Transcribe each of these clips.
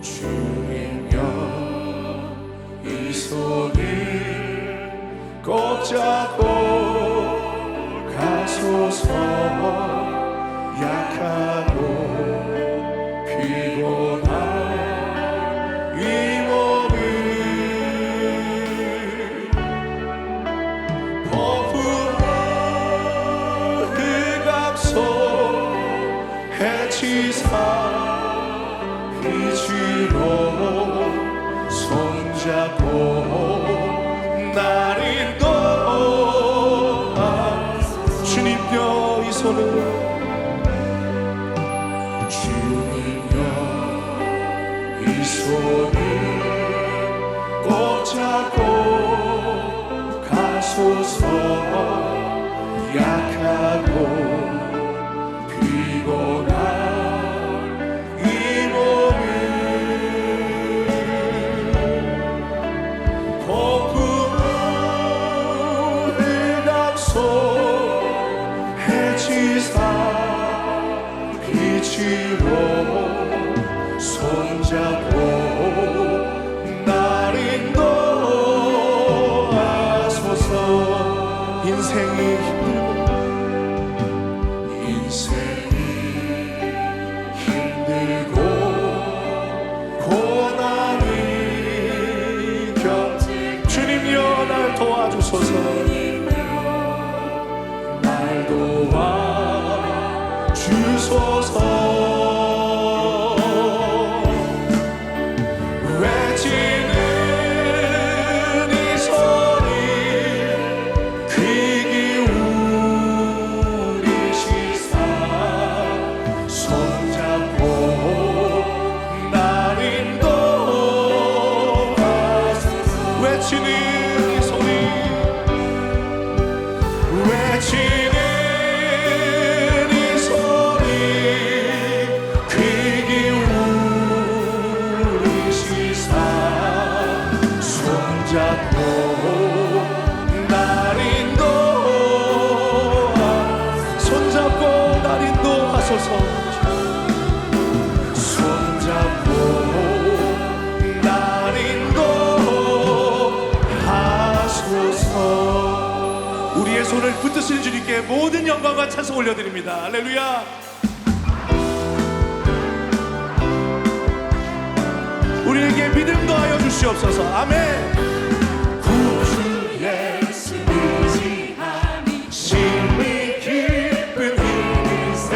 주님여 이 손을 꼭 잡고 가소서. 약하고 피곤한 이 몸을 폭풍 흑암속 해치사 빛으로 손잡고 날 인도하. 주님여 이 손을, 주님여 이 손을 꼭 잡고 가소서. 약하고 피곤한 이 몸을 폭풍 흑암속 해치사 빛으로 손잡고 날 인도하소서. 인생이 힘들고 고난이 겹친 주님여 날 도와주소서. 날 도와주소서. 외치는 이 소리 귀 기울이시사 손잡고 날 인도하소서. 외치는 이 소리, 외치는 이 소리 귀 기울이시사 손잡고 날 인도하. 손잡고 날 인도하소서. 손잡고 날 인도하소서. 우리의 손을 붙드시는 주님께 모든 영광과 찬송 올려드립니다. 할렐루야. 우리에게 믿음 더하여 주시옵소서. 아멘. 구주 예수 의지하니 심히 기쁜 일일세.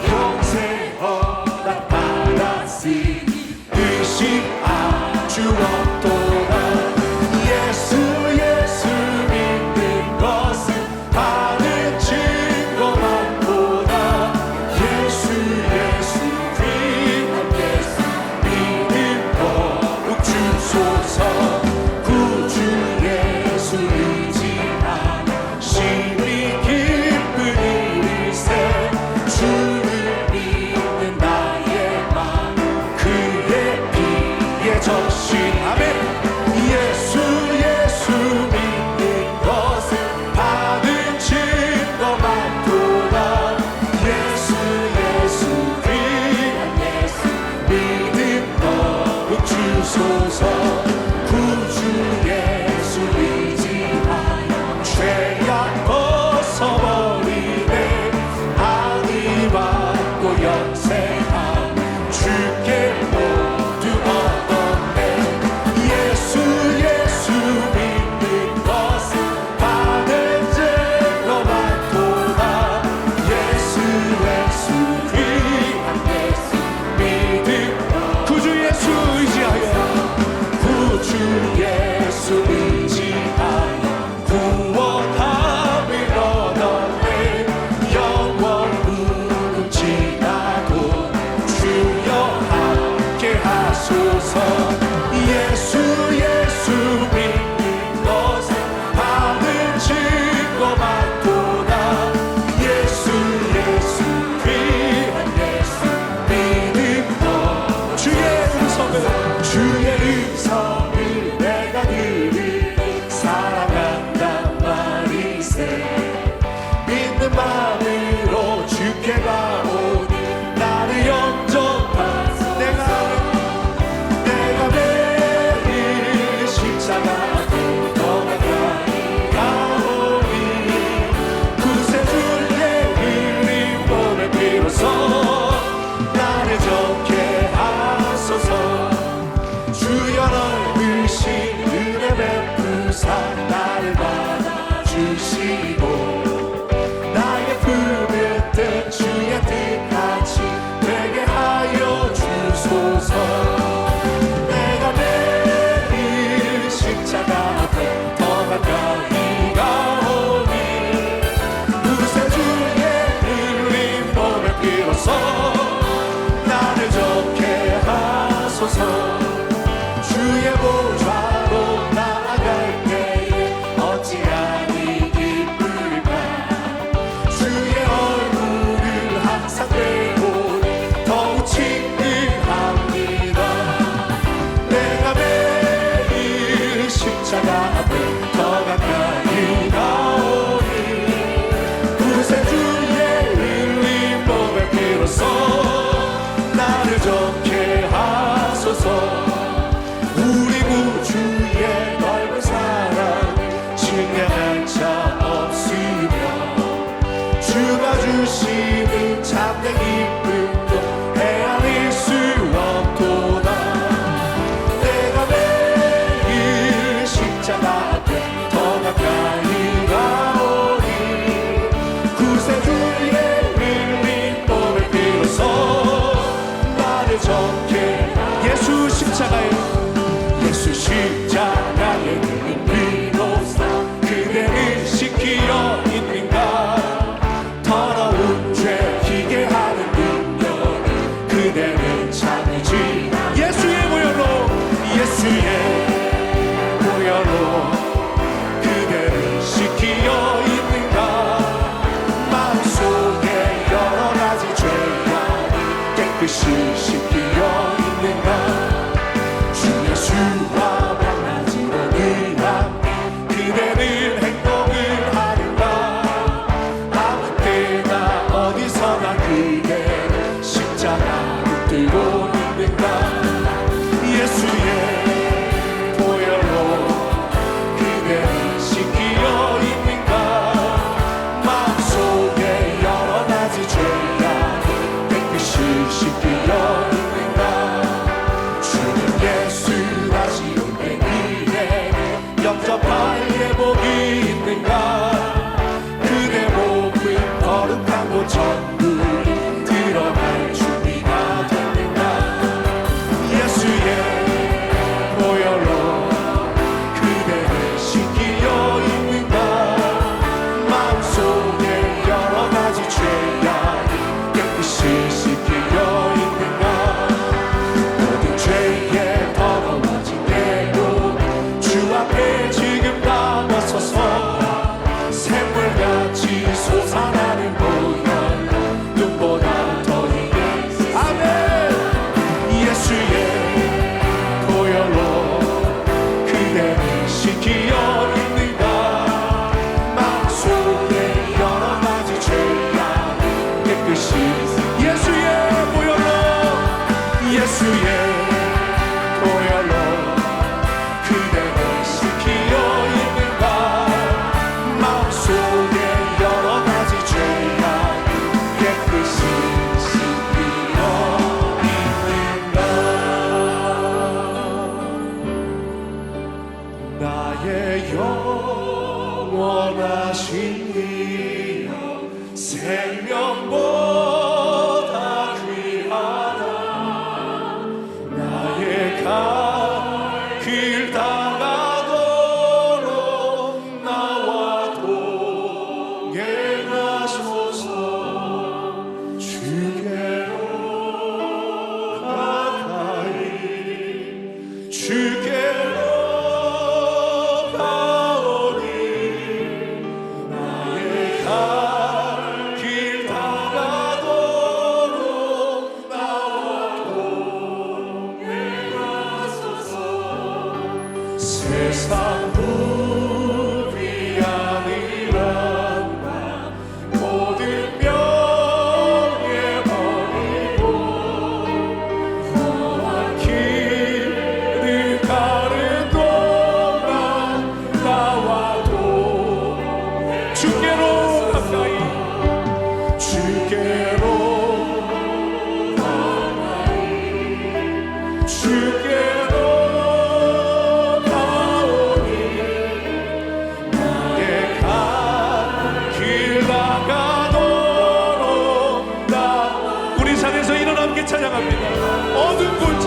영생 허락 받았으니 의심 아주 없도다. 예수 믿는 것은 받은 증거만보다. 예수 귀한 예수 믿음 더욱 주소서. 구주 예수 의지하며 심히 기쁜 일일세. 주를 믿는 나의 맘 그의 피에 적신. 아멘. 예수 믿는 것은 받은 증거만도다. 예수 귀한 예수 믿음 더욱 주소서. 구주 예수 의지하여 죄악 벗어버리네. 안위 받고 영생함 주께 모두 얻었네. 예수 믿는 것은 받은 증거만도다. 예수 귀한 예수 믿음. 구주 예수 의지하여, 구주 하소서. 내가 매일 십자가 앞에 더 가까이 가오니 구세주의 흘린 몸의 피로써 나를 좋게 하소서. 주의 보좌로 나아갈 때에 어찌하니 기쁠까. 주의 얼굴을 항상 배우니 더욱 친근합니다. 내가 매일 십자가 앞에 더 가까이 가오니 구세주의 흘린 몸의 피로써 나를 좋게 하소서. 우리 구주의 넓은 사랑 증명할 자 없으며 주가 주시는 참된 기쁨도 헤아릴 수 없도다. 내가 매일 십자가 앞에 더 가까이 가오니 구세주의 흘린 몸의 피로써 나를 좋게. 예수 십자가에 예수 십자가에 흘린 피로써 그대를 지키려 있는가. 더러운 죄 희게 하는 능력을 그대는 참으지. 예수의 보혈로 예수의 보혈로 그대를 지키려 있는가. 마음속에 여러 가지 죄가 깨끗이 씻기려 있는가. 주 예수와 만나지로 의함 그대는 행동을 하는가. 아무 때나 어디서나 그대를 십자가 붙들고 있는가. 예수의 보혈로 그대를 지키려 있는가. 마음속에 여러 가지 죄가 깨끗이 씻기려 있는가. 주는 예수 다시 올 때 그대에게 영접할 예복이 있는가. 그대 목은 거룩한 곳 전부 들어갈 준비가 됐는가. 예수의 보혈로 그대를 씻기려 있는가. 마음속에 여러 가지 죄가 깨끗이 씻기려 있는가. 모든 죄에 더러워진 대로 주 앞에 지금 나와서서 샘물같이 솟아나는 보혈로 눈보다 더 희게. 아멘. 예수의 보혈로 그대를 지키려 있는가. 마음속에 여러 가지 죄가 깨끗이. 예수의 보혈로 예수의 보혈로 그대를 지키려 있는가. 마음속에 여러 가지 죄가 깨끗이 씻기려 있는가. 나의 영원하신 이여 생명보다 귀하다. 나의 갈 길 다가도록 나와 동행하소서. 주께로 가까이 주께로 가오니 나의 갈 길 다가도록 나와 동행하소서. 세상 불이 아니라 모든 명예 버리고 험한 길을 가는 동안 나와도 주께로 가까이 주께로 가까이 주께로 가오니 나의 갈 길 나가도록 나. 우리 산에서 일어나 함께 찬양합니다. 어두운 곳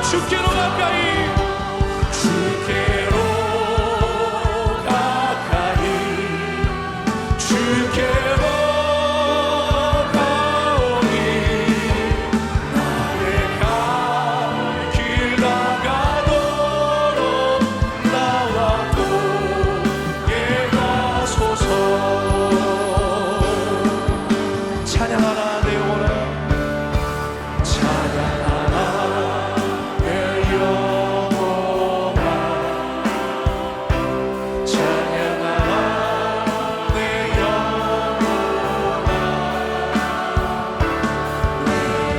주께로 가까이 주께로 가까이 주께로 가오니 나의 갈 길 나가도록 나와 함께 가소서. 찬양하라 내 영혼아 찬양하라 내 영혼아 찬양하라 내 영혼아 내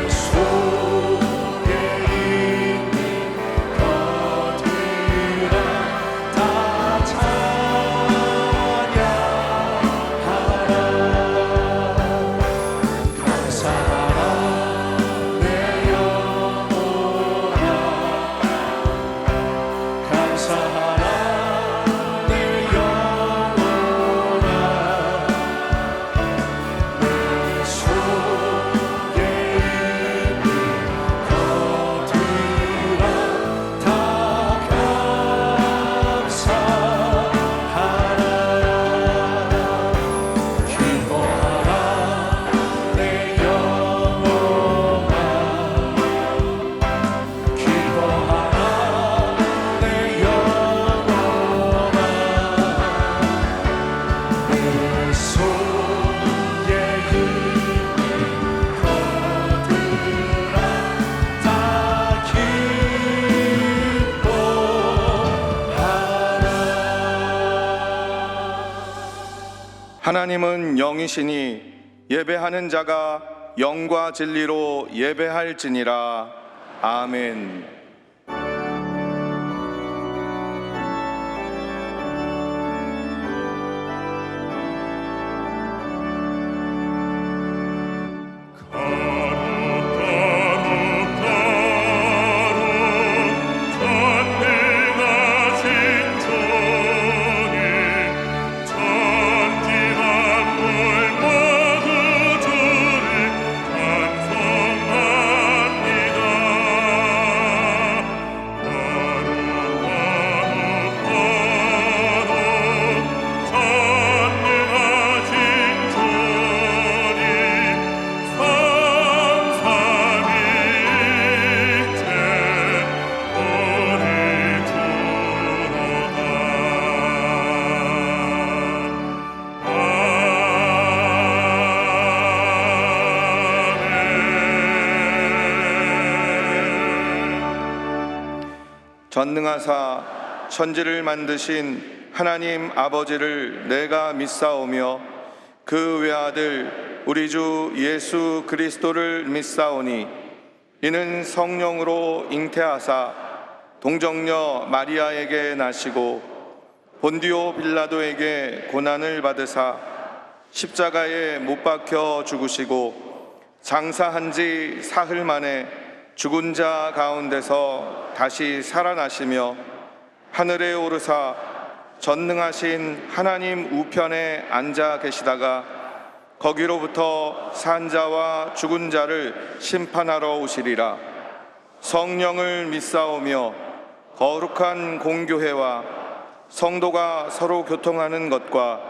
속에 있는 것들아 다 찬양하라. 감사하라 내 영혼아 감사하라 내 영혼아 내 속에 있는 것들아 다 감사하라. 기뻐하라 내 영혼아 기뻐하라 내 영혼아 내 속에 있는 것들아 다 기뻐하라. 하나님은 영이시니 예배하는 자가 영과 진리로 예배할지니라. 아멘. 전능하사 천지를 만드신 하나님 아버지를 내가 믿사오며 그 외아들 우리 주 예수 그리스도를 믿사오니 이는 성령으로 잉태하사 동정녀 마리아에게 나시고 본디오 빌라도에게 고난을 받으사 십자가에 못 박혀 죽으시고 장사한 지 사흘 만에 죽은 자 가운데서 다시 살아나시며 하늘에 오르사 전능하신 하나님 우편에 앉아 계시다가 거기로부터 산 자와 죽은 자를 심판하러 오시리라. 성령을 믿사오며 거룩한 공교회와 성도가 서로 교통하는 것과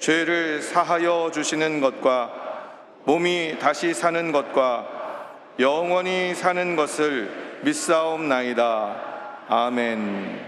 죄를 사하여 주시는 것과 몸이 다시 사는 것과 영원히 사는 것을 믿사옵나이다. 아멘.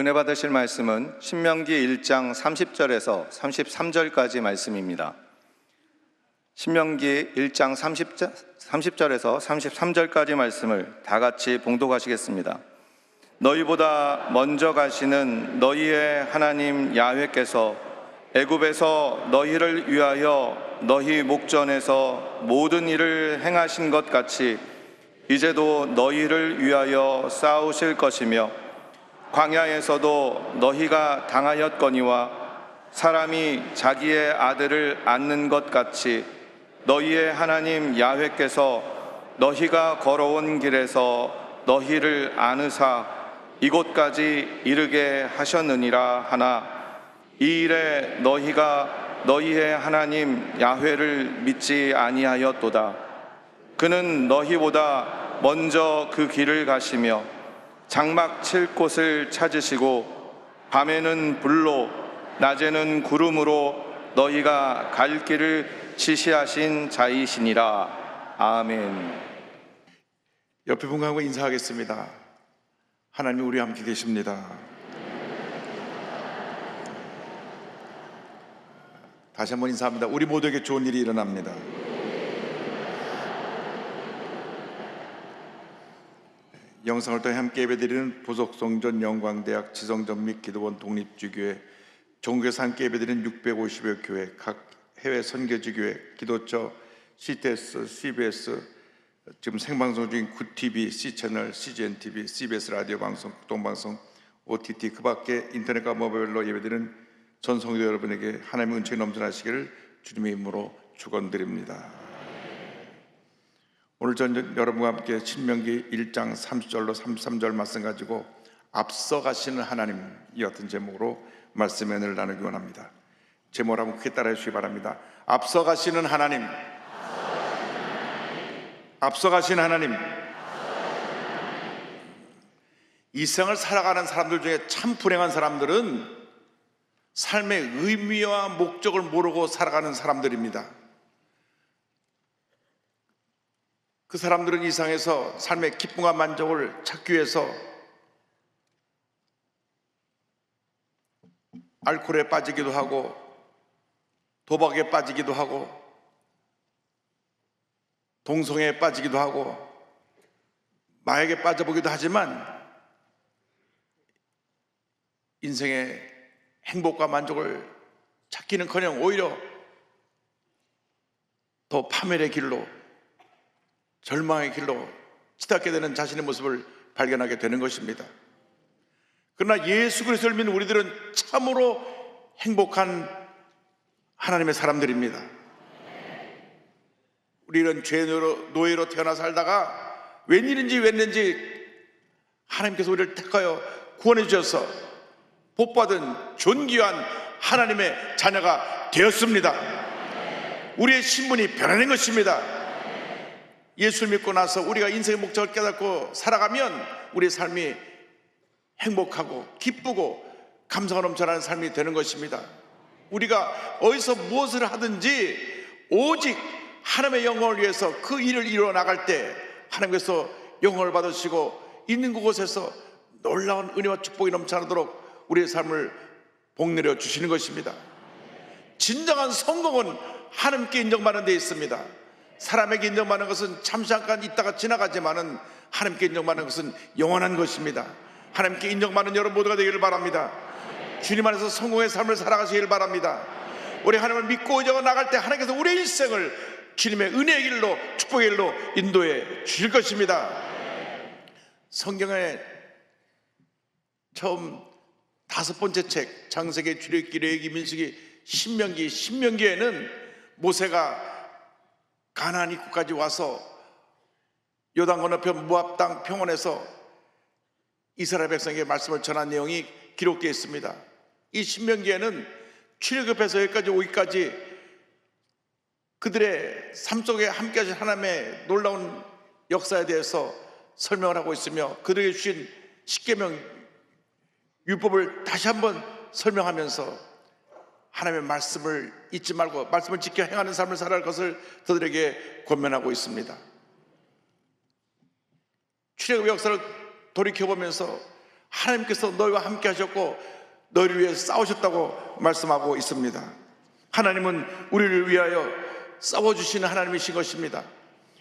은혜 받으실 말씀은 신명기 1장 30절에서 33절까지 말씀입니다. 신명기 1장 30절에서 33절까지 말씀을 다 같이 봉독하시겠습니다. 너희보다 먼저 가시는 너희의 하나님 야훼께서 애굽에서 너희를 위하여 너희 목전에서 모든 일을 행하신 것 같이 이제도 너희를 위하여 싸우실 것이며 광야에서도 너희가 당하였거니와 사람이 자기의 아들을 안는 것 같이 너희의 하나님 야훼께서 너희가 걸어온 길에서 너희를 안으사 이곳까지 이르게 하셨느니라 하나 이 일에 너희가 너희의 하나님 야훼를 믿지 아니하였도다. 그는 너희보다 먼저 그 길을 가시며 장막 칠 곳을 찾으시고 밤에는 불로 낮에는 구름으로 너희가 갈 길을 지시하신 자이시니라. 아멘. 옆에 분과 인사하겠습니다. 하나님이 우리와 함께 계십니다. 다시 한번 인사합니다. 우리 모두에게 좋은 일이 일어납니다. 영상을 통해 함께 예배드리는 부속성전 영광대학 지성전 및 기도원 독립주교회 전국에서 함께 예배드리는 650여 교회 각 해외 선교지교회 기도처 CTS, CBS 지금 생방송 중인 굿TV, C채널, CGNTV, CBS 라디오 방송, 국동방송, OTT 그 밖에 인터넷과 모바일로 예배드리는 전 성도 여러분에게 하나님의 은총이 넘쳐나시기를 주님의 이름으로 축원드립니다. 오늘 전 여러분과 함께 신명기 1장 30절로 33절 말씀 가지고 앞서 가시는 하나님 이 같은 제목으로 말씀의 은혜를 나누기 원합니다. 제목을 한번 크게 따라해 주시기 바랍니다. 앞서 가시는 하나님, 앞서 가시는 하나님. 이 세상을 살아가는 사람들 중에 참 불행한 사람들은 삶의 의미와 목적을 모르고 살아가는 사람들입니다. 그 사람들은 이 세상에서 삶의 기쁨과 만족을 찾기 위해서 알코올에 빠지기도 하고 도박에 빠지기도 하고 동성애에 빠지기도 하고 마약에 빠져보기도 하지만 인생의 행복과 만족을 찾기는커녕 오히려 더 파멸의 길로 절망의 길로 치닫게 되는 자신의 모습을 발견하게 되는 것입니다. 그러나 예수 그리스도를 믿는 우리들은 참으로 행복한 하나님의 사람들입니다. 우리는 죄 노예로 태어나 살다가 웬일인지 하나님께서 우리를 택하여 구원해 주셔서 복받은 존귀한 하나님의 자녀가 되었습니다. 우리의 신분이 변화된 것입니다. 예수를 믿고 나서 우리가 인생의 목적을 깨닫고 살아가면 우리의 삶이 행복하고 기쁘고 감사가 넘쳐나는 삶이 되는 것입니다. 우리가 어디서 무엇을 하든지 오직 하나님의 영광을 위해서 그 일을 이루어 나갈 때 하나님께서 영광을 받으시고 있는 그곳에서 놀라운 은혜와 축복이 넘쳐나도록 우리의 삶을 복내려 주시는 것입니다. 진정한 성공은 하나님께 인정받는 데 있습니다. 사람에게 인정받는 것은 잠시 잠깐 있다가 지나가지만은 하나님께 인정받는 것은 영원한 것입니다. 하나님께 인정받는 여러분 모두가 되기를 바랍니다. 주님 안에서 성공의 삶을 살아가시길 바랍니다. 우리 하나님을 믿고 의지하고 나갈 때 하나님께서 우리의 일생을 주님의 은혜의 길로 축복의 길로 인도해 주실 것입니다. 성경의 처음 5번째 책 창세기, 출애굽기, 레위기, 민수기, 신명기에는 모세가 가나안 입구까지 와서 요단 건너편 모압 땅 평원에서 이스라엘 백성에게 말씀을 전한 내용이 기록되어 있습니다. 이 신명기에는 출애굽에서 여기까지 오기까지 그들의 삶 속에 함께 하신 하나님의 놀라운 역사에 대해서 설명을 하고 있으며 그들에게 주신 십계명 율법을 다시 한번 설명하면서 하나님의 말씀을 잊지 말고 말씀을 지켜 행하는 삶을 살아갈 것을 그들에게 권면하고 있습니다. 출애굽의 역사를 돌이켜보면서 하나님께서 너희와 함께 하셨고 너희를 위해 싸우셨다고 말씀하고 있습니다. 하나님은 우리를 위하여 싸워주시는 하나님이신 것입니다.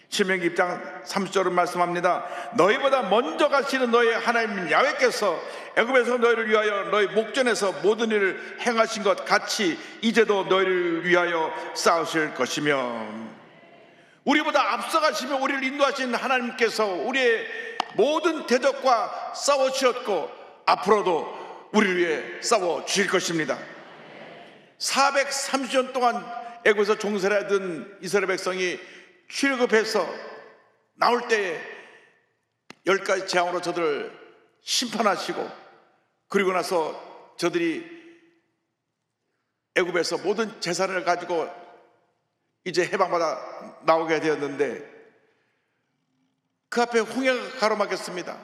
신명기 1장 30절은 말씀합니다. 너희보다 먼저 가시는 너희의 하나님 야훼께서 애굽에서 너희를 위하여 너희 목전에서 모든 일을 행하신 것 같이 이제도 너희를 위하여 싸우실 것이며, 우리보다 앞서가시며 우리를 인도하신 하나님께서 우리의 모든 대적과 싸워주셨고 앞으로도 우리를 위해 싸워주실 것입니다. 430년 동안 애굽에서 종살이하던 이스라엘 백성이 출애굽해서 나올 때에 10가지 재앙으로 저들을 심판하시고, 그리고 나서 저들이 애굽에서 모든 재산을 가지고 이제 해방받아 나오게 되었는데, 그 앞에 홍해가 가로막혔습니다.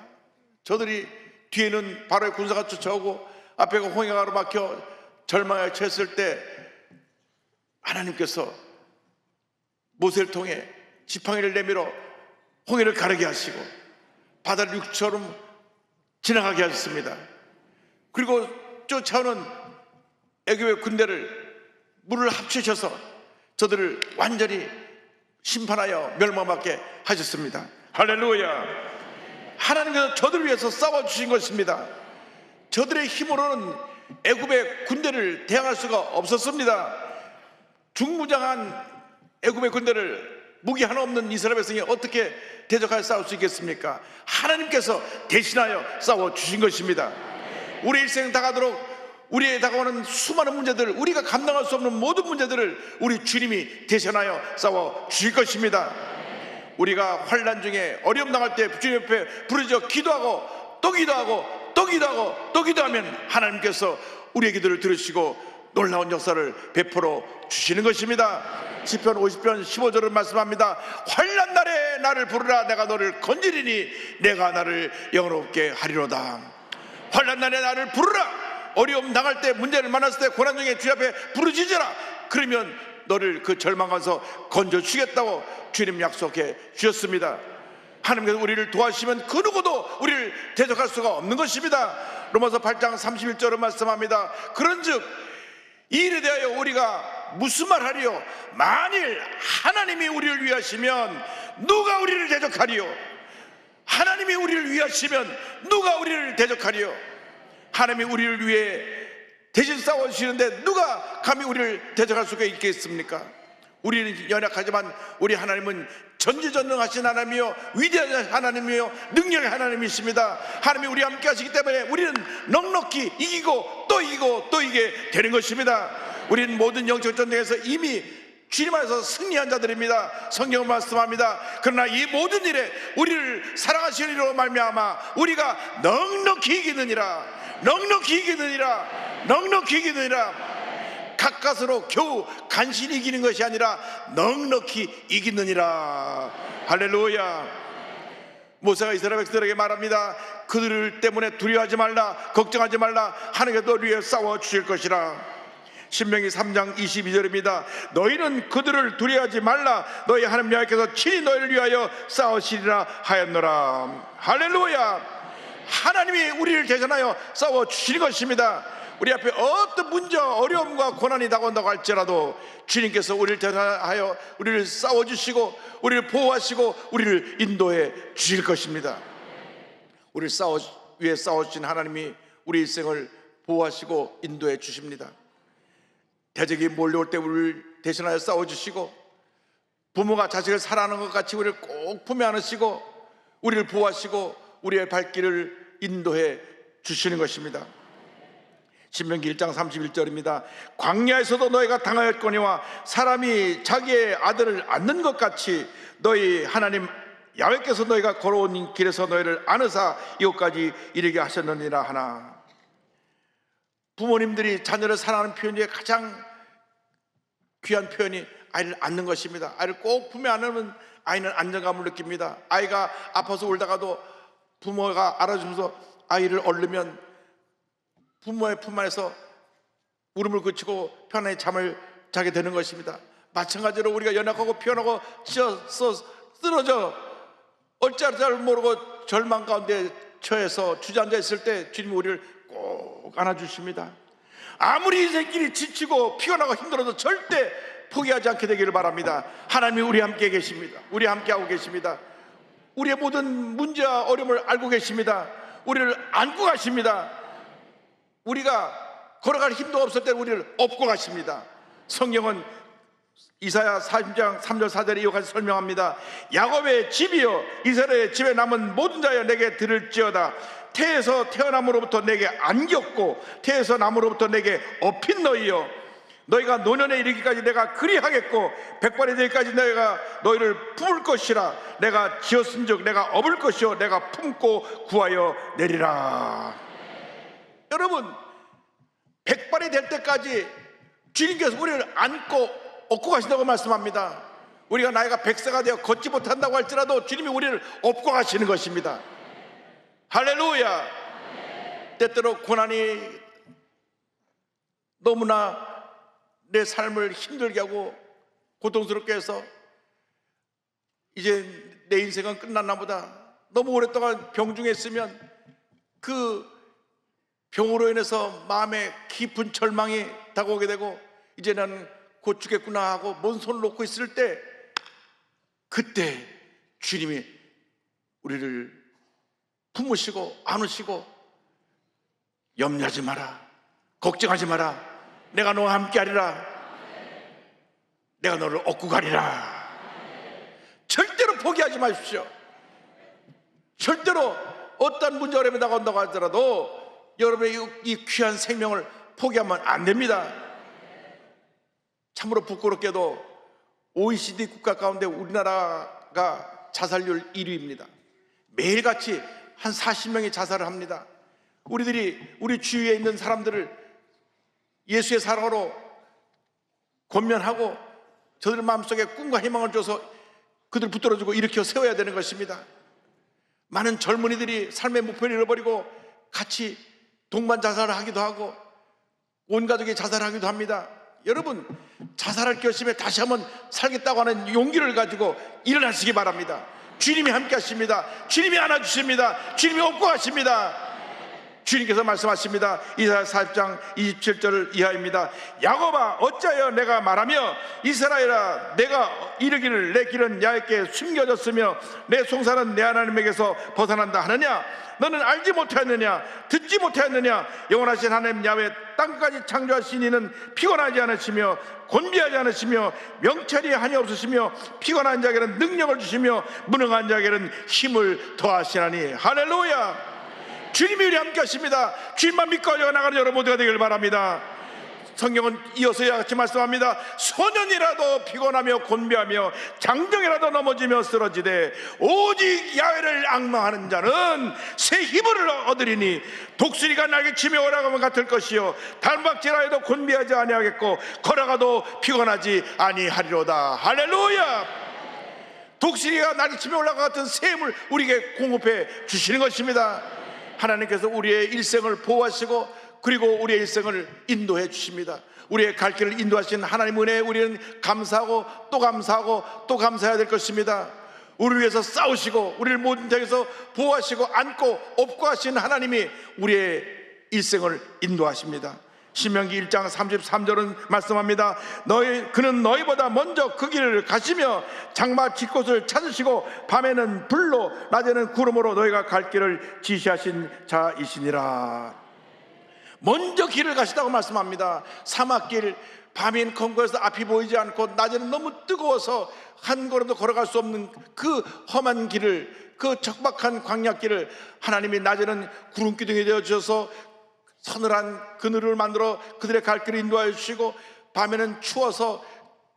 저들이 뒤에는 바로의 군사가 쫓아오고 앞에가 홍해가 가로막혀 절망에 처했을 때 하나님께서 모세를 통해 지팡이를 내밀어 홍해를 가르게 하시고 바다를 육처럼 지나가게 하셨습니다. 그리고 쫓아오는 애굽의 군대를 물을 합치셔서 저들을 완전히 심판하여 멸망받게 하셨습니다. 할렐루야. 하나님께서 저들을 위해서 싸워주신 것입니다. 저들의 힘으로는 애굽의 군대를 대항할 수가 없었습니다. 중무장한 애굽의 군대를 무기 하나 없는 이스라엘 백성이 어떻게 대적하여 싸울 수 있겠습니까? 하나님께서 대신하여 싸워주신 것입니다. 우리 일생 다가도록 우리에 다가오는 수많은 문제들, 우리가 감당할 수 없는 모든 문제들을 우리 주님이 대신하여 싸워주실 것입니다. 우리가 환난 중에 어려움 당할 때 주님 옆에 부르짖어 기도하고 또 기도하고 또 기도하고 또 기도하면 하나님께서 우리의 기도를 들으시고 놀라운 역사를 베풀어 주시는 것입니다. 시편 50편 15절을 말씀합니다. 환난 날에 나를 부르라. 내가 너를 건지리니 내가 나를 영원롭게 하리로다. 환난 날에 나를 부르라. 어려움 당할 때, 문제를 만났을 때, 고난 중에 주 앞에 부르짖어라. 그러면 너를 그 절망에서 건져주겠다고 주님 약속해 주셨습니다. 하나님께서 우리를 도와주시면 그 누구도 우리를 대적할 수가 없는 것입니다. 로마서 8장 31절은 말씀합니다. 그런즉 이 일에 대하여 우리가 무슨 말하리요? 만일 하나님이 우리를 위하시면 누가 우리를 대적하리요? 하나님이 우리를 위하시면 누가 우리를 대적하리요? 하나님이 우리를 위해 대신 싸워주시는데 누가 감히 우리를 대적할 수가 있겠습니까? 우리는 연약하지만 우리 하나님은 전지전능하신 하나님이요 위대한 하나님이요 능력의 하나님이십니다. 하나님이 우리와 함께 하시기 때문에 우리는 넉넉히 이기고 또 이기고 또 이기게 되는 것입니다. 우리는 모든 영적 전쟁에서 이미 주님 안에서 승리한 자들입니다. 성경은 말씀합니다. 그러나 이 모든 일에 우리를 사랑하시는 이로 말미암아 우리가 넉넉히 이기느니라. 넉넉히 이기느니라. 넉넉히 이기느니라. 가까스로 겨우 간신히 이기는 것이 아니라 넉넉히 이기느니라. 할렐루야. 모세가 이스라엘 백성들에게 말합니다. 그들 때문에 두려워하지 말라, 걱정하지 말라. 하나님께서 너를 위해 싸워주실 것이라. 신명기 3장 22절입니다. 너희는 그들을 두려워하지 말라. 너희 하나님 여호와께서 친히 너희를 위하여 싸우시리라 하였노라. 할렐루야. 하나님이 우리를 대신하여 싸워주시는 것입니다. 우리 앞에 어떤 문제와 어려움과 고난이 다가온다고 할지라도 주님께서 우리를 대신하여 우리를 싸워주시고 우리를 보호하시고 우리를 인도해 주실 것입니다. 우리를 위해 싸워주신 하나님이 우리 일생을 보호하시고 인도해 주십니다. 대적이 몰려올 때 우리를 대신하여 싸워주시고 부모가 자식을 사랑하는 것 같이 우리를 꼭 품에 안으시고 우리를 보호하시고 우리의 발길을 인도해 주시는 것입니다. 신명기 1장 31절입니다. 광야에서도 너희가 당하였거니와 사람이 자기의 아들을 안는 것 같이 너희 하나님 야훼께서 너희가 걸어온 길에서 너희를 안으사 이곳까지 이르게 하셨느니라 하나. 부모님들이 자녀를 사랑하는 표현 중에 가장 귀한 표현이 아이를 안는 것입니다. 아이를 꼭 품에 안으면 아이는 안정감을 느낍니다. 아이가 아파서 울다가도 부모가 알아주면서 아이를 얼르면 부모의 품 안에서 울음을 그치고 편안히 잠을 자게 되는 것입니다. 마찬가지로 우리가 연약하고 피곤하고 지쳐서 쓰러져 얼짜리 모르고 절망 가운데 처해서 주저앉아 있을 때 주님이 우리를 꼭 안아주십니다. 아무리 인생길이 지치고 피곤하고 힘들어도 절대 포기하지 않게 되기를 바랍니다. 하나님이 우리 함께 계십니다. 우리 함께하고 계십니다. 우리의 모든 문제와 어려움을 알고 계십니다. 우리를 안고 가십니다. 우리가 걸어갈 힘도 없을 때 우리를 업고 가십니다. 성경은 이사야 40장 3절 4절에 이와 같이 설명합니다. 야곱의 집이여 이스라엘의 집에 남은 모든 자여 내게 들을지어다. 태에서 태어남으로부터 내게 안겼고 태에서 남으로부터 내게 업힌 너희여, 너희가 노년에 이르기까지 내가 그리하겠고 백발이 되기까지 내가 너희를 품을 것이라. 내가 지었은즉 내가 업을 것이요 내가 품고 구하여 내리라. 여러분, 백발이 될 때까지 주님께서 우리를 안고 업고 가신다고 말씀합니다. 우리가 나이가 100세가 되어 걷지 못한다고 할지라도 주님이 우리를 업고 가시는 것입니다. 할렐루야. 때때로 고난이 너무나 내 삶을 힘들게 하고 고통스럽게 해서 이제 내 인생은 끝났나 보다, 너무 오랫동안 병중에 있으면 그 병으로 인해서 마음에 깊은 절망이 다가오게 되고 이제 나는 곧 죽겠구나 하고 먼 손을 놓고 있을 때, 그때 주님이 우리를 품으시고 안으시고 염려하지 마라, 걱정하지 마라, 내가 너와 함께하리라, 내가 너를 업고 가리라. 절대로 포기하지 마십시오. 절대로 어떤 문제 어려움이 나온다고 하더라도 여러분의 이 귀한 생명을 포기하면 안 됩니다. 참으로 부끄럽게도 OECD 국가 가운데 우리나라가 자살률 1위입니다. 매일같이 한 40명이 자살을 합니다. 우리 주위에 있는 사람들을 예수의 사랑으로 권면하고 저들 마음속에 꿈과 희망을 줘서 그들 붙들어주고 일으켜 세워야 되는 것입니다. 많은 젊은이들이 삶의 목표를 잃어버리고 같이 동반 자살을 하기도 하고 온 가족이 자살하기도 합니다. 여러분, 자살할 결심에 다시 한번 살겠다고 하는 용기를 가지고 일어나시기 바랍니다. 주님이 함께 하십니다. 주님이 안아주십니다. 주님이 업고 가십니다. 주님께서 말씀하십니다. 이사야 40장 27절 이하입니다. 야곱아 어찌하여 내가 말하며 이스라엘아 내가 이르기를 내 길은 야훼께 숨겨졌으며 내 송사는 내 하나님에게서 벗어난다 하느냐. 너는 알지 못하였느냐, 듣지 못하였느냐. 영원하신 하나님 야훼 땅까지 창조하신 이는 피곤하지 않으시며 곤비하지 않으시며 명철이 한이 없으시며 피곤한 자에게는 능력을 주시며 무능한 자에게는 힘을 더하시나니. 할렐루야. 주님이 우리 함께 하십니다. 주님만 믿고 나가는 여러분 모두가 되길 바랍니다. 성경은 이어서 이와 같이 말씀합니다. 소년이라도 피곤하며 곤비하며 장정이라도 넘어지며 쓰러지되 오직 야훼를 앙망하는 자는 새 힘을 얻으리니 독수리가 날개치며 오라가면 같을 것이요 단박질하여도 곤비하지 아니하겠고 걸어가도 피곤하지 아니하리로다. 할렐루야. 독수리가 날개치며 올라가 같은 새 힘을 우리에게 공급해 주시는 것입니다. 하나님께서 우리의 일생을 보호하시고 그리고 우리의 일생을 인도해 주십니다. 우리의 갈 길을 인도하신 하나님 은혜에 우리는 감사하고 또 감사하고 또 감사해야 될 것입니다. 우리를 위해서 싸우시고 우리를 모든 데에서 보호하시고 안고 업고 하신 하나님이 우리의 일생을 인도하십니다. 신명기 1장 33절은 말씀합니다. 그는 너희보다 먼저 그 길을 가시며 장마 깃곳을 찾으시고 밤에는 불로 낮에는 구름으로 너희가 갈 길을 지시하신 자이시니라. 먼저 길을 가시다고 말씀합니다. 사막길, 밤인 검거해서 앞이 보이지 않고 낮에는 너무 뜨거워서 한 걸음도 걸어갈 수 없는 그 험한 길을, 그 척박한 광야길을 하나님이 낮에는 구름 기둥이 되어 주셔서 서늘한 그늘을 만들어 그들의 갈 길을 인도하여 주시고 밤에는 추워서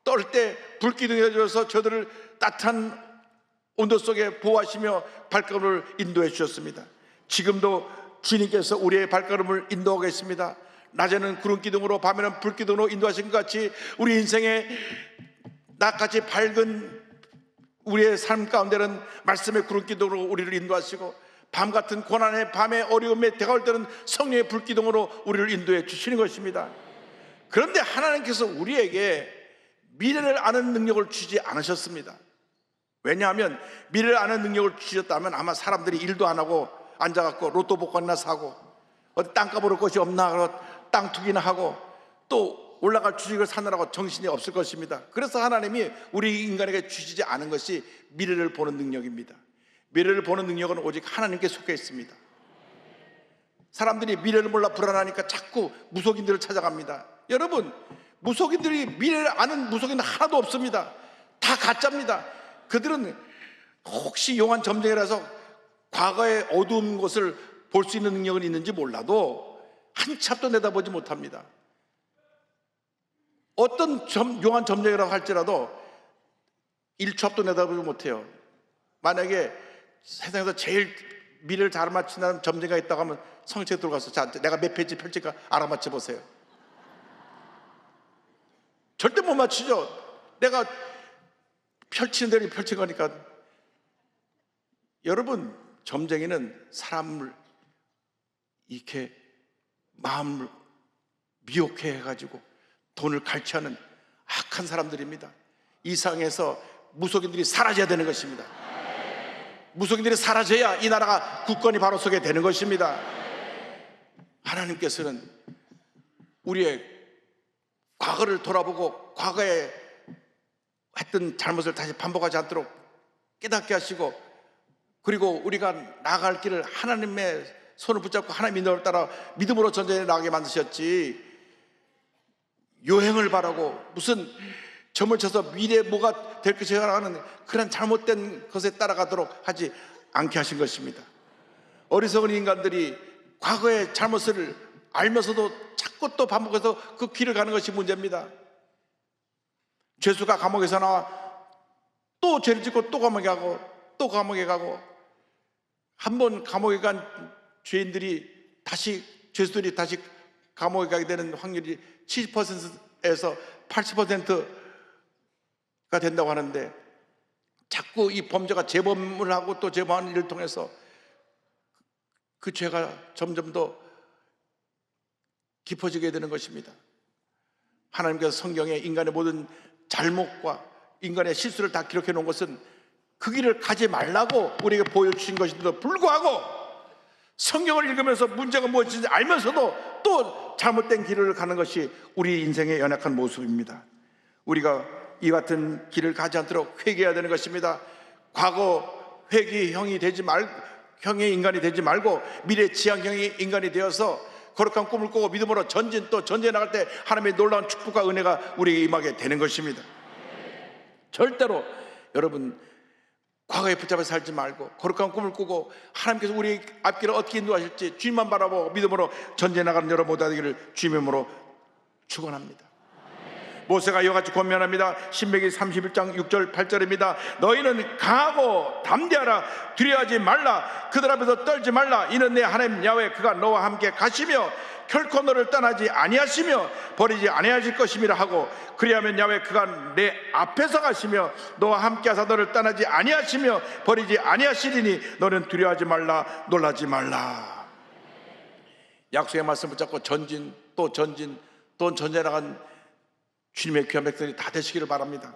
떨 때 불기둥이 되어서 저들을 따뜻한 온도 속에 보호하시며 발걸음을 인도해 주셨습니다. 지금도 주님께서 우리의 발걸음을 인도하고 계십니다. 낮에는 구름 기둥으로 밤에는 불기둥으로 인도하신 것 같이 우리 인생의 낮같이 밝은 우리의 삶 가운데는 말씀의 구름 기둥으로 우리를 인도하시고 밤 같은 고난의 밤의 어려움에 다가올 때는 성령의 불기둥으로 우리를 인도해 주시는 것입니다. 그런데 하나님께서 우리에게 미래를 아는 능력을 주지 않으셨습니다. 왜냐하면 미래를 아는 능력을 주셨다면 아마 사람들이 일도 안 하고 앉아갖고 로또 복권이나 사고, 어디 땅값 오를 것이 없나 그러 땅 투기나 하고, 또 올라갈 주식을 사느라고 정신이 없을 것입니다. 그래서 하나님이 우리 인간에게 주시지 않은 것이 미래를 보는 능력입니다. 미래를 보는 능력은 오직 하나님께 속해 있습니다. 사람들이 미래를 몰라 불안하니까 자꾸 무속인들을 찾아갑니다. 여러분, 무속인들이 미래를 아는 무속인은 하나도 없습니다. 다 가짜입니다. 그들은 혹시 용한 점쟁이라서 과거의 어두운 것을 볼 수 있는 능력은 있는지 몰라도 한 치 앞도 내다보지 못합니다. 어떤 용한 점쟁이라고 할지라도 1초 앞도 내다보지 못해요. 만약에 세상에서 제일 미래를 잘 맞추는 점쟁이가 있다고 하면 성책에 들어가서 자, 내가 몇 페이지 펼칠까 알아맞혀 보세요. 절대 못 맞추죠. 내가 펼치는 대로 펼친 거니까. 여러분, 점쟁이는 사람을 이렇게 마음을 미혹해 해가지고 돈을 갈취하는 악한 사람들입니다. 이 세상에서 무속인들이 사라져야 되는 것입니다. 무속인들이 사라져야 이 나라가 굳건히 바로 서게 되는 것입니다. 하나님께서는 우리의 과거를 돌아보고 과거에 했던 잘못을 다시 반복하지 않도록 깨닫게 하시고, 그리고 우리가 나아갈 길을 하나님의 손을 붙잡고 하나님의 인도를 따라 믿음으로 전전에 나가게 만드셨지, 요행을 바라고 무슨 점을 쳐서 미래에 뭐가 될 것이라 하는 그런 잘못된 것에 따라가도록 하지 않게 하신 것입니다. 어리석은 인간들이 과거의 잘못을 알면서도 자꾸 또 반복해서 그 길을 가는 것이 문제입니다. 죄수가 감옥에서 나와 또 죄를 짓고 또 감옥에 가고 또 감옥에 가고, 한 번 감옥에 간 죄인들이 죄수들이 다시 감옥에 가게 되는 확률이 70%에서 80%가 된다고 하는데, 자꾸 이 범죄가 재범을 하고 또 재범하는 일을 통해서 그 죄가 점점 더 깊어지게 되는 것입니다. 하나님께서 성경에 인간의 모든 잘못과 인간의 실수를 다 기록해 놓은 것은 그 길을 가지 말라고 우리에게 보여주신 것인데도 불구하고, 성경을 읽으면서 문제가 무엇인지 알면서도 또 잘못된 길을 가는 것이 우리 인생의 연약한 모습입니다. 우리가 이 같은 길을 가지 않도록 회개해야 되는 것입니다. 과거 회개형이 되지 형의 인간이 되지 말고 미래 지향형의 인간이 되어서 거룩한 꿈을 꾸고 믿음으로 또 전진해 나갈 때 하나님의 놀라운 축복과 은혜가 우리에게 임하게 되는 것입니다. 절대로 여러분 과거에 붙잡혀 살지 말고 거룩한 꿈을 꾸고 하나님께서 우리 앞길을 어떻게 인도하실지 주님만 바라보고 믿음으로 전진해 나가는 여러분 모두 되기를 주님의 이름으로 축원합니다. 모세가 이와 같이 권면합니다. 신명기 31장 6절 8절입니다. 너희는 강하고 담대하라. 두려워하지 말라. 그들 앞에서 떨지 말라. 이는 내 하나님 야훼 그가 너와 함께 가시며 결코 너를 떠나지 아니하시며 버리지 아니하실 것임이라 하고, 그리하면 야훼 그가 내 앞에서 가시며 너와 함께 하사 너를 떠나지 아니하시며 버리지 아니하시리니 너는 두려워하지 말라. 놀라지 말라. 약속의 말씀 붙잡고 전진 또 전진해 나간 주님의 귀한 백성이 다 되시기를 바랍니다.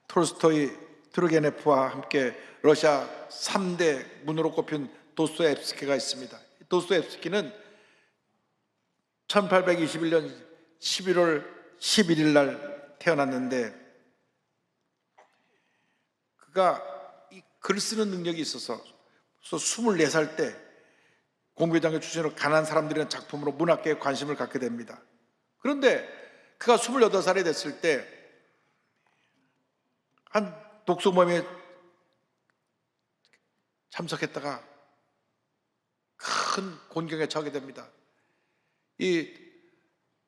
톨스토이, 투르게네프와 함께 러시아 3대 문으로 꼽힌 도스토옙스키가 있습니다. 도스토옙스키는 1821년 11월 11일 날 태어났는데, 그가 이 글 쓰는 능력이 있어서 24살 때 공부장교 출신으로 가난한 사람들이라는 작품으로 문학계에 관심을 갖게 됩니다. 그런데 그가 28살이 됐을 때 한 독서 모임에 참석했다가 큰 곤경에 처하게 됩니다. 이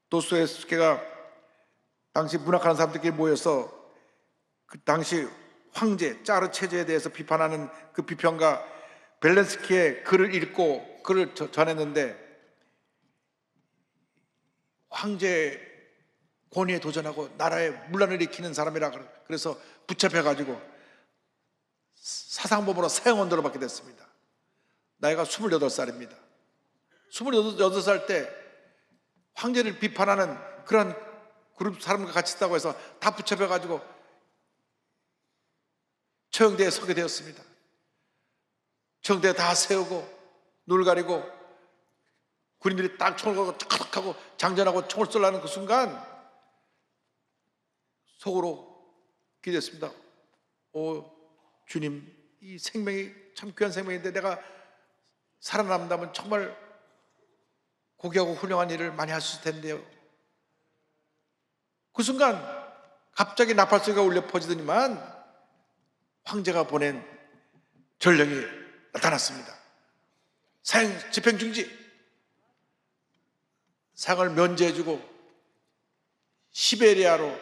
도스토옙스키가 당시 문학하는 사람들끼리 모여서 그 당시 황제 짜르 체제에 대해서 비판하는 그 비평가 벨렌스키의 글을 읽고 글을 전했는데, 황제 권위에 도전하고 나라에 문란을 일으키는 사람이라 그래서 붙잡혀가지고 사상범으로 사형언도를 받게 됐습니다. 나이가 28살입니다. 28살 때 황제를 비판하는 그런 그룹 사람과 같이 있다고 해서 다 붙잡혀가지고 처형대에 서게 되었습니다. 정대 다 세우고 눈을 가리고 군인들이 딱 총을 걸고 탁탁 하고 장전하고 총을 쏠라는 그 순간 속으로 기도했습니다. 오 주님, 이 생명이 참 귀한 생명인데 내가 살아남는다면 정말 고귀하고 훌륭한 일을 많이 할 수 있을 텐데요. 그 순간 갑자기 나팔 소리가 울려 퍼지더니만 황제가 보낸 전령이 나타났습니다. 사형 집행 중지, 사형을 면제해주고 시베리아로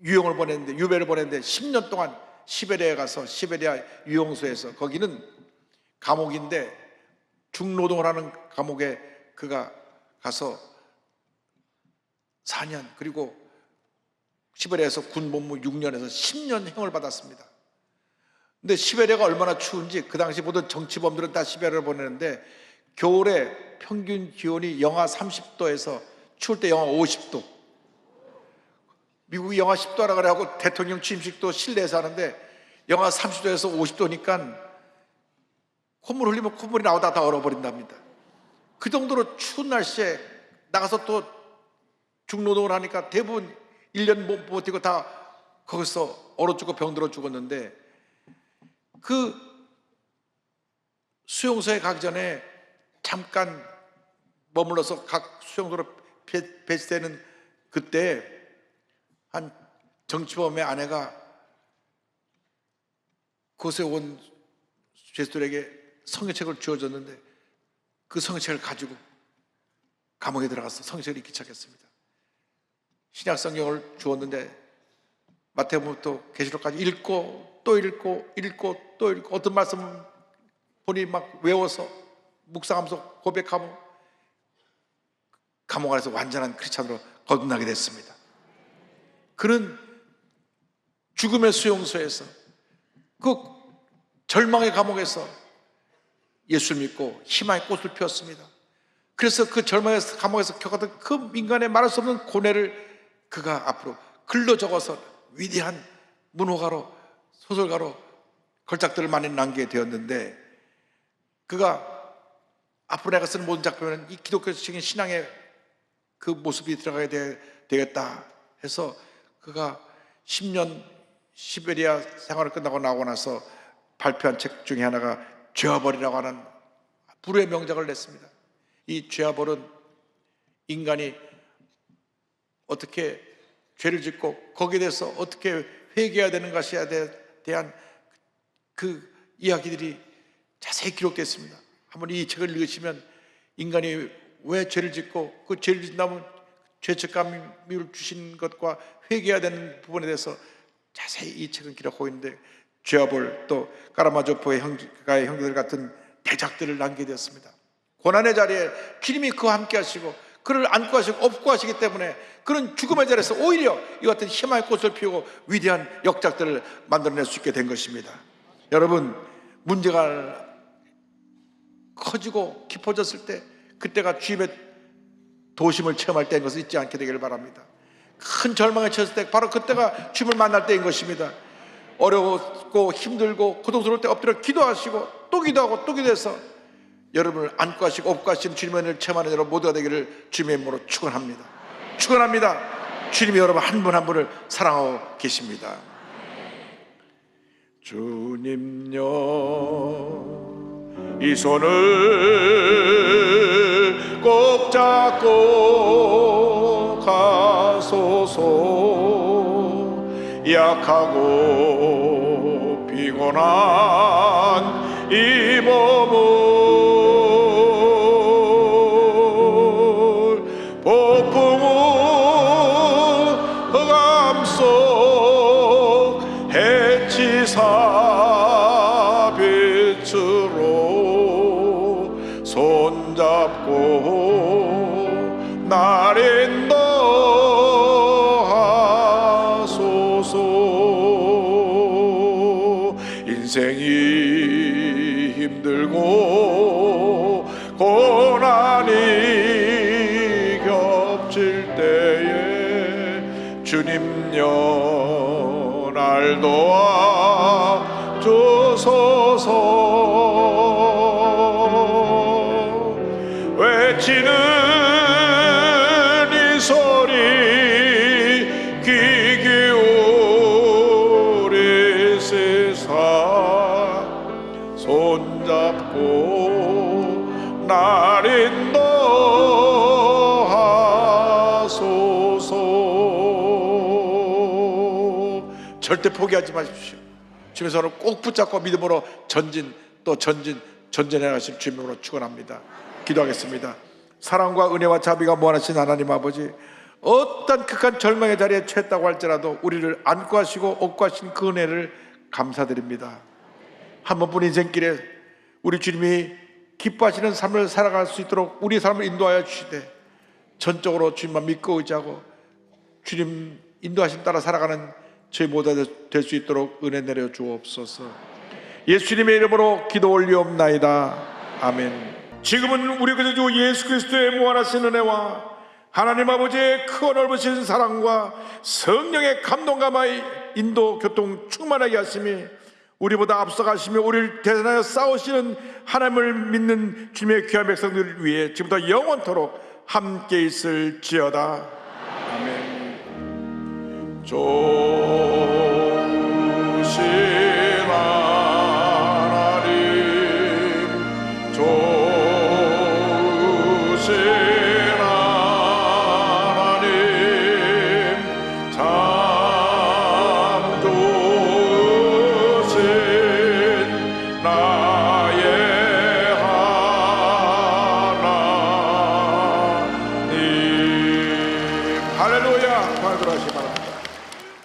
유배를 보냈는데 10년 동안 시베리아에 가서 시베리아 유용소에서, 거기는 감옥인데 중노동을 하는 감옥에 그가 가서 4년, 그리고 시베리아에서 군복무 6년에서 10년 형을 받았습니다. 근데 시베리아가 얼마나 추운지, 그 당시 모든 정치범들은 다 시베리아를 보내는데 겨울에 평균 기온이 영하 30도에서 추울 때 영하 50도, 미국이 영하 10도라 그래갖고 대통령 취임식도 실내에서 하는데 영하 30도에서 50도니까 콧물 흘리면 콧물이 나오다 다 얼어버린답니다. 그 정도로 추운 날씨에 나가서 또 중노동을 하니까 대부분 1년 못 버티고 다 거기서 얼어 죽고 병들어 죽었는데, 그 수용소에 가기 전에 잠깐 머물러서 각 수용소로 배치되는 그때 한 정치범의 아내가 그곳에 온 죄수들에게 성경책을 주어줬는데 그 성경책을 가지고 감옥에 들어가서 성경책을 읽기 시작했습니다. 신약 성경을 주었는데 마태복음부터 계시록까지 읽고 또 읽고 또 읽고, 어떤 말씀은 본인이 막 외워서 묵상하면서 고백하고 감옥 안에서 완전한 크리스찬으로 거듭나게 됐습니다. 그는 죽음의 수용소에서, 그 절망의 감옥에서 예수를 믿고 희망의 꽃을 피웠습니다. 그래서 그 절망의 감옥에서 겪었던 그 인간의 말할 수 없는 고뇌를 그가 앞으로 글로 적어서 위대한 문호가로, 소설가로 걸작들을 많이 남기게 되었는데, 그가 앞으로 내가 쓰는 모든 작품에는 이 기독교적인 신앙의 그 모습이 들어가게 되겠다 해서 그가 10년 시베리아 생활을 끝나고 나오고 나서 발표한 책 중에 하나가 죄와 벌이라고 하는 불후의 명작을 냈습니다. 이 죄와 벌은 인간이 어떻게 죄를 짓고 거기에 대해서 어떻게 회개해야 되는 것에 대한 그 이야기들이 자세히 기록되어 있습니다. 한번 이 책을 읽으시면 인간이 왜 죄를 짓고 그 죄를 짓다면 죄책감을 주신 것과 회개해야 되는 부분에 대해서 자세히 이 책은 기록하고 있는데, 죄와 벌, 또 까라마조포의 형제들 같은 대작들을 남기게 되었습니다. 고난의 자리에 주님이 그와 함께 하시고 그를 안고 하시고 업고 하시기 때문에 그런 죽음의 자리에서 오히려 이 같은 희망의 꽃을 피우고 위대한 역작들을 만들어낼 수 있게 된 것입니다. 여러분, 문제가 커지고 깊어졌을 때 그때가 주님의 도심을 체험할 때인 것을 잊지 않게 되기를 바랍니다. 큰 절망에 처했을 때 바로 그때가 주님을 만날 때인 것입니다. 어렵고 힘들고 고통스러울 때 엎드려 기도하시고 또 기도하고 또 기도해서 여러분을 안고 하시고 업고 하시는 주님의 은혜를 체험하는 여러분 모두가 되기를 주님의 이름으로 축원합니다. 축원합니다. 주님이 여러분 한 분 한 분을 사랑하고 계십니다. 주님여, 이 손을 꼭 잡고 가소서. 약하고 피곤한 이 몸을 폭풍우 흑암 속 해치사 빛으로 손잡고 날 인도하소서. 인생이 힘들고 고난이 겹칠 때에 주님여 날 도와주소서. 절대 포기하지 마십시오. 주님의 손을 꼭 붙잡고 믿음으로 전진 또 전진해 가실 주님으로 축원합니다. 기도하겠습니다. 사랑과 은혜와 자비가 무한하신 하나님 아버지, 어떤 극한 절망의 자리에 처했다고 할지라도 우리를 안고 하시고 업고 하신 그 은혜를 감사드립니다. 한 번뿐 인생길에 우리 주님이 기뻐하시는 삶을 살아갈 수 있도록 우리 삶을 인도하여 주시되, 전적으로 주님만 믿고 의지하고 주님 인도하심 따라 살아가는 저희 모두 될 수 있도록 은혜 내려 주옵소서. 예수님의 이름으로 기도 올리옵나이다. 아멘. 지금은 우리 그저 예수 그리스도의 무한하신 은혜와 하나님 아버지의 크고 넓으신 사랑과 성령의 감동감화 인도 교통 충만하게 하심이 우리보다 앞서가시며 우리를 대신하여 싸우시는 하나님을 믿는 주님의 귀한 백성들을 위해 지금부터 영원토록 함께 있을지어다. 아멘.